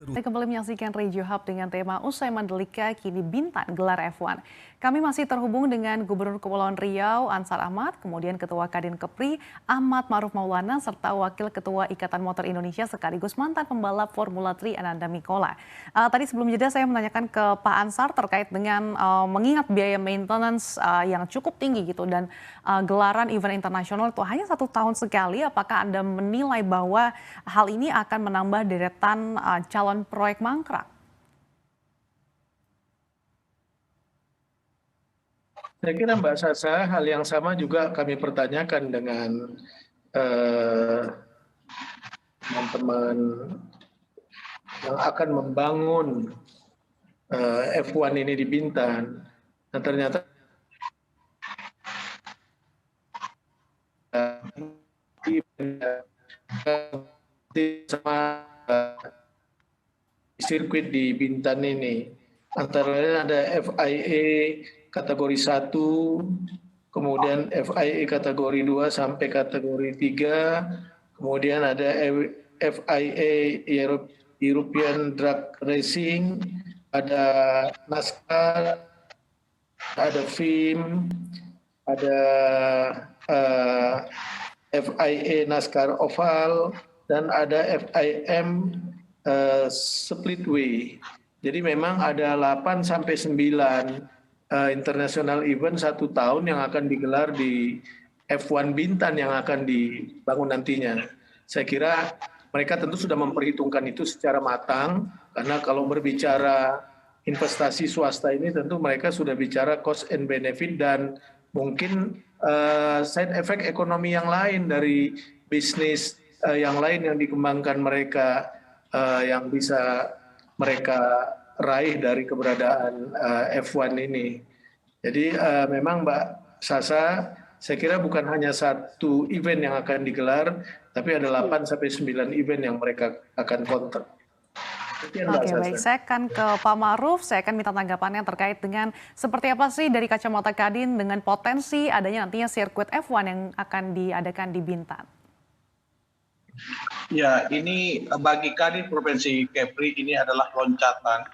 Anda kembali menyaksikan Radio Hub dengan tema Usai Mandalika, kini Bintan gelar F1. Kami masih terhubung dengan Gubernur Kepulauan Riau, Ansar Ahmad, kemudian Ketua Kadin Kepri, Ahmad Ma'ruf Maulana, serta Wakil Ketua Ikatan Motor Indonesia sekaligus mantan pembalap Formula 3 Ananda Mikola. Tadi sebelum jeda saya menanyakan ke Pak Ansar terkait dengan mengingat biaya maintenance yang cukup tinggi gitu dan gelaran event internasional itu hanya 1 tahun sekali. Apakah Anda menilai bahwa hal ini akan menambah deretan calon proyek mangkrak? Saya kira Mbak Sasa, hal yang sama juga kami pertanyakan dengan eh, teman-teman yang akan membangun F1 ini di Bintan. Nah ternyata sama sirkuit di Bintan ini, antara lain ada FIA kategori 1, kemudian FIA kategori 2 sampai kategori 3, kemudian ada FIA European Drag Racing, ada NASCAR, ada FIM, ada FIA NASCAR Oval, dan ada FIM Splitway. Jadi memang ada 8 sampai 9 international event 1 tahun yang akan digelar di F1 Bintan yang akan dibangun nantinya. Saya kira mereka tentu sudah memperhitungkan itu secara matang, karena kalau berbicara investasi swasta ini tentu mereka sudah bicara cost and benefit dan mungkin side effect ekonomi yang lain dari bisnis yang lain yang dikembangkan mereka, yang bisa mereka raih dari keberadaan F1 ini. Jadi memang Mbak Sasa, saya kira bukan hanya 1 event yang akan digelar, tapi ada 8 sampai 9 event yang mereka akan kontrak. Oke, baik. Saya akan ke Pak Ma'ruf, saya akan minta tanggapannya terkait dengan seperti apa sih dari kacamata Kadin dengan potensi adanya nantinya sirkuit F1 yang akan diadakan di Bintan. Ya, ini bagi Kadin Provinsi Kepri ini adalah loncatan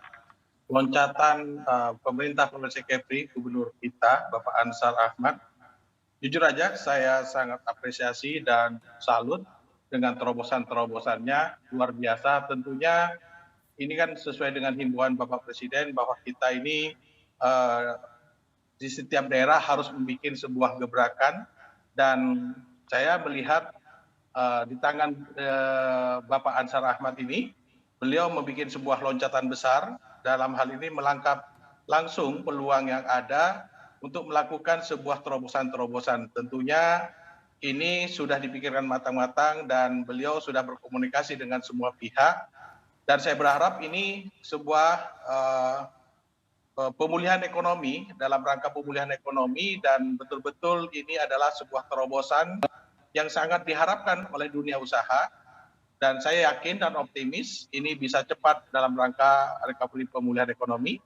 pemerintah Provinsi Kepri, Gubernur kita, Bapak Ansar Ahmad. Jujur aja, saya sangat apresiasi dan salut dengan terobosan-terobosannya, luar biasa. Tentunya ini kan sesuai dengan himbauan Bapak Presiden bahwa kita ini di setiap daerah harus membuat sebuah gebrakan, dan saya melihat di tangan Bapak Ansar Ahmad ini, beliau membuat sebuah loncatan besar dalam hal ini melangkap langsung peluang yang ada untuk melakukan sebuah terobosan-terobosan. Tentunya ini sudah dipikirkan matang-matang dan beliau sudah berkomunikasi dengan semua pihak, dan saya berharap ini sebuah pemulihan ekonomi, dalam rangka pemulihan ekonomi, dan betul-betul ini adalah sebuah terobosan yang sangat diharapkan oleh dunia usaha, dan saya yakin dan optimis ini bisa cepat dalam rangka recovery pemulihan ekonomi,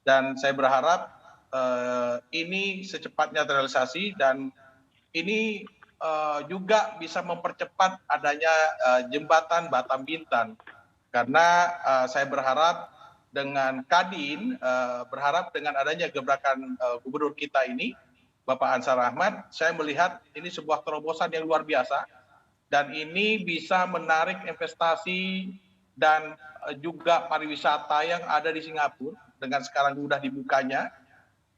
dan saya berharap ini secepatnya terrealisasi, dan ini juga bisa mempercepat adanya jembatan Batam Bintan, karena saya berharap dengan Kadin, berharap dengan adanya gebrakan gubernur kita ini, Bapak Ansar Ahmad, saya melihat ini sebuah terobosan yang luar biasa, dan ini bisa menarik investasi dan juga pariwisata yang ada di Singapura dengan sekarang mudah dibukanya.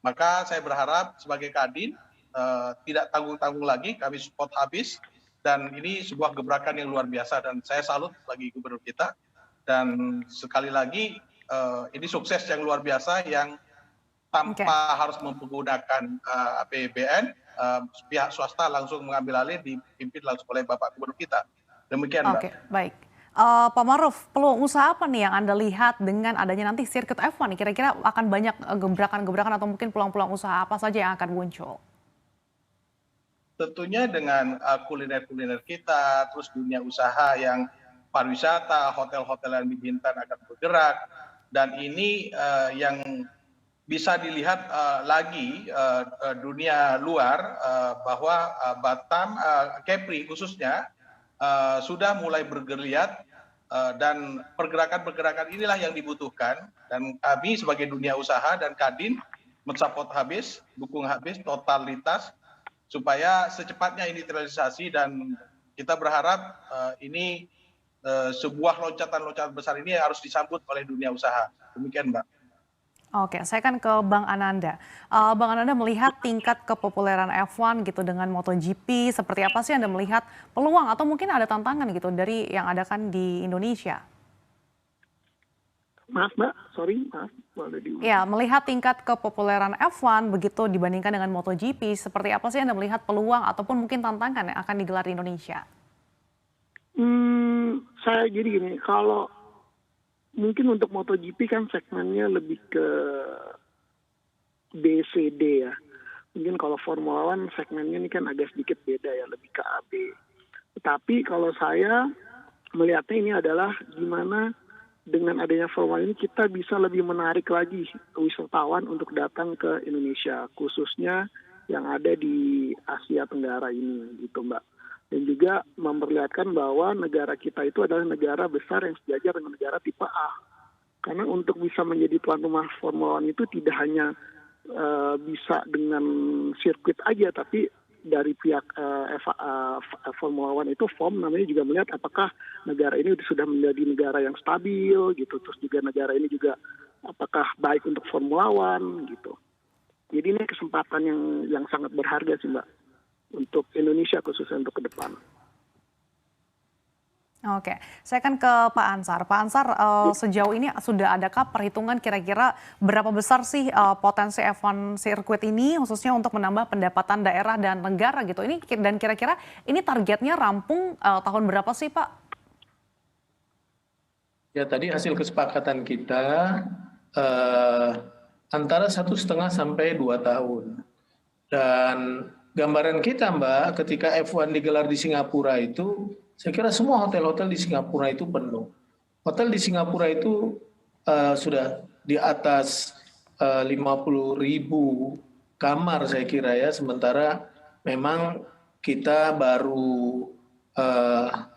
Maka saya berharap sebagai Kadin tidak tanggung-tanggung lagi, kami support habis, dan ini sebuah gebrakan yang luar biasa, dan saya salut bagi gubernur kita. Dan sekali lagi ini sukses yang luar biasa yang tanpa harus menggunakan APBN, pihak swasta langsung mengambil alih, dipimpin langsung oleh Bapak Gubernur kita. Demikian, Mbak. Oke, baik. Pak Ma'ruf, peluang usaha apa nih yang Anda lihat dengan adanya nanti sirkuit F1 nih? Kira-kira akan banyak gebrakan-gebrakan atau mungkin peluang-peluang usaha apa saja yang akan muncul? Tentunya dengan kuliner-kuliner kita, terus dunia usaha yang pariwisata, hotel-hotel yang di Bintan akan bergerak, dan ini yang bisa dilihat lagi dunia luar bahwa Batam, Kepri khususnya sudah mulai bergeliat dan pergerakan-pergerakan inilah yang dibutuhkan, dan kami sebagai dunia usaha dan Kadin mensupport habis, dukung habis totalitas supaya secepatnya ini terrealisasi, dan kita berharap ini sebuah loncatan-loncatan besar ini harus disambut oleh dunia usaha. Demikian, Mbak. Oke, saya kan ke Bang Ananda. Bang Ananda melihat tingkat kepopuleran F1 gitu dengan MotoGP, seperti apa sih Anda melihat peluang atau mungkin ada tantangan gitu dari yang ada kan di Indonesia? Maaf Mbak, sorry, maaf, boleh diulang. Ya, melihat tingkat kepopuleran F1 begitu dibandingkan dengan MotoGP, seperti apa sih Anda melihat peluang ataupun mungkin tantangan yang akan digelar di Indonesia? Saya jadi gini, kalau mungkin untuk MotoGP kan segmennya lebih ke B, C, D ya. Mungkin kalau Formula One segmennya ini kan agak sedikit beda ya, lebih ke A, B. Tetapi kalau saya melihatnya ini adalah gimana dengan adanya Formula ini kita bisa lebih menarik lagi wisatawan untuk datang ke Indonesia, khususnya yang ada di Asia Tenggara ini gitu Mbak. Dan juga memperlihatkan bahwa negara kita itu adalah negara besar yang sejajar dengan negara tipe A. Karena untuk bisa menjadi tuan rumah Formula One itu tidak hanya bisa dengan sirkuit aja, tapi dari pihak Formula One itu FOM namanya juga melihat apakah negara ini sudah menjadi negara yang stabil gitu, terus juga negara ini juga apakah baik untuk Formula One gitu. Jadi ini kesempatan yang sangat berharga sih Mbak untuk Indonesia khususnya untuk ke depan. Oke, saya kan ke Pak Ansar. Pak Ansar, sejauh ini sudah adakah perhitungan kira-kira berapa besar sih potensi F1 sirkuit ini, khususnya untuk menambah pendapatan daerah dan negara gitu? Ini dan kira-kira ini targetnya rampung tahun berapa sih, Pak? Ya, tadi hasil kesepakatan kita antara 1,5 sampai 2 tahun. Dan gambaran kita Mbak, ketika F1 digelar di Singapura itu, saya kira semua hotel-hotel di Singapura itu penuh. Hotel di Singapura itu sudah di atas 50.000 kamar saya kira ya, sementara memang kita baru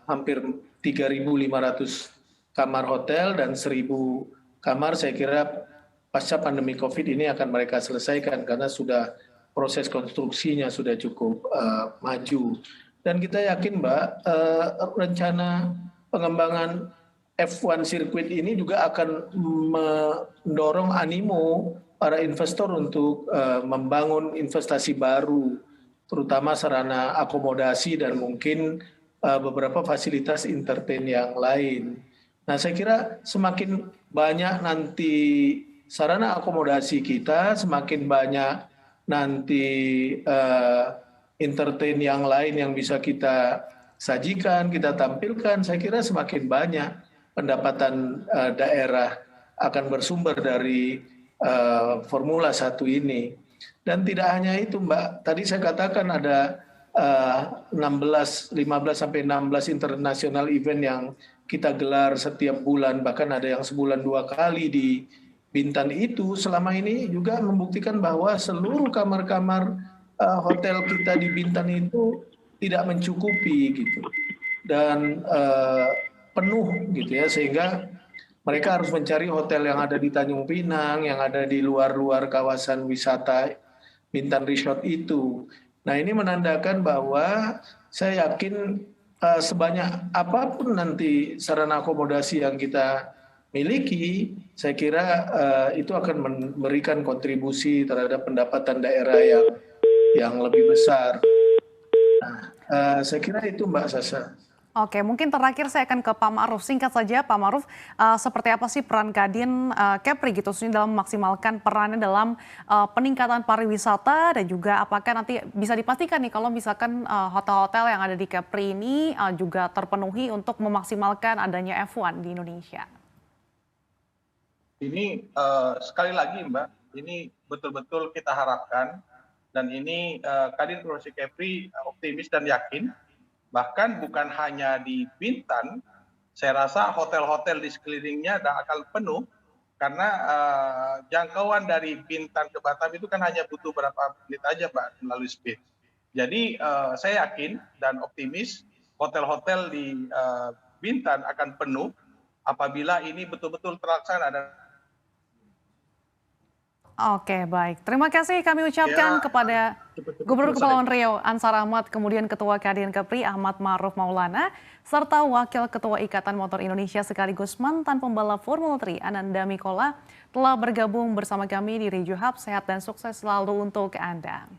hampir 3.500 kamar hotel dan 1.000 kamar saya kira pasca pandemi COVID ini akan mereka selesaikan karena sudah proses konstruksinya sudah cukup maju. Dan kita yakin Mbak, rencana pengembangan F1 sirkuit ini juga akan mendorong animo para investor untuk membangun investasi baru, terutama sarana akomodasi dan mungkin beberapa fasilitas entertain yang lain. Nah, saya kira semakin banyak nanti sarana akomodasi kita, semakin banyak nanti entertain yang lain yang bisa kita sajikan, kita tampilkan, saya kira semakin banyak pendapatan daerah akan bersumber dari Formula 1 ini. Dan tidak hanya itu Mbak, tadi saya katakan ada 15 sampai 16 international event yang kita gelar setiap bulan, bahkan ada yang sebulan 2 kali di Bintan itu. Selama ini juga membuktikan bahwa seluruh kamar-kamar hotel kita di Bintan itu tidak mencukupi gitu, dan penuh gitu ya, sehingga mereka harus mencari hotel yang ada di Tanjung Pinang, yang ada di luar-luar kawasan wisata Bintan Resort itu. Nah, ini menandakan bahwa saya yakin sebanyak apapun nanti sarana akomodasi yang kita miliki, saya kira itu akan memberikan kontribusi terhadap pendapatan daerah yang lebih besar. Nah, saya kira itu Mbak Sasa. Oke, mungkin terakhir saya akan ke Pak Ma'ruf. Singkat saja Pak Ma'ruf, seperti apa sih peran Kadin Kepri gitu dalam memaksimalkan perannya dalam peningkatan pariwisata, dan juga apakah nanti bisa dipastikan nih kalau misalkan hotel-hotel yang ada di Kepri ini juga terpenuhi untuk memaksimalkan adanya F1 di Indonesia? Ini sekali lagi Mbak, ini betul-betul kita harapkan, dan ini Kadin Provinsi Kepri optimis dan yakin, bahkan bukan hanya di Bintan, saya rasa hotel-hotel di sekelilingnya akan penuh, karena jangkauan dari Bintan ke Batam itu kan hanya butuh berapa menit aja Mbak melalui speed. Jadi saya yakin dan optimis hotel-hotel di Bintan akan penuh apabila ini betul-betul terlaksana. Dan Oke, baik. Terima kasih kami ucapkan kepada Gubernur Kepulauan Riau Ansar Ahmad, kemudian Ketua Kadin Kepri Ahmad Ma'ruf Maulana, serta Wakil Ketua Ikatan Motor Indonesia sekaligus mantan pembalap Formula 3 Ananda Mikola telah bergabung bersama kami di Reju Hub. Sehat dan sukses selalu untuk Anda.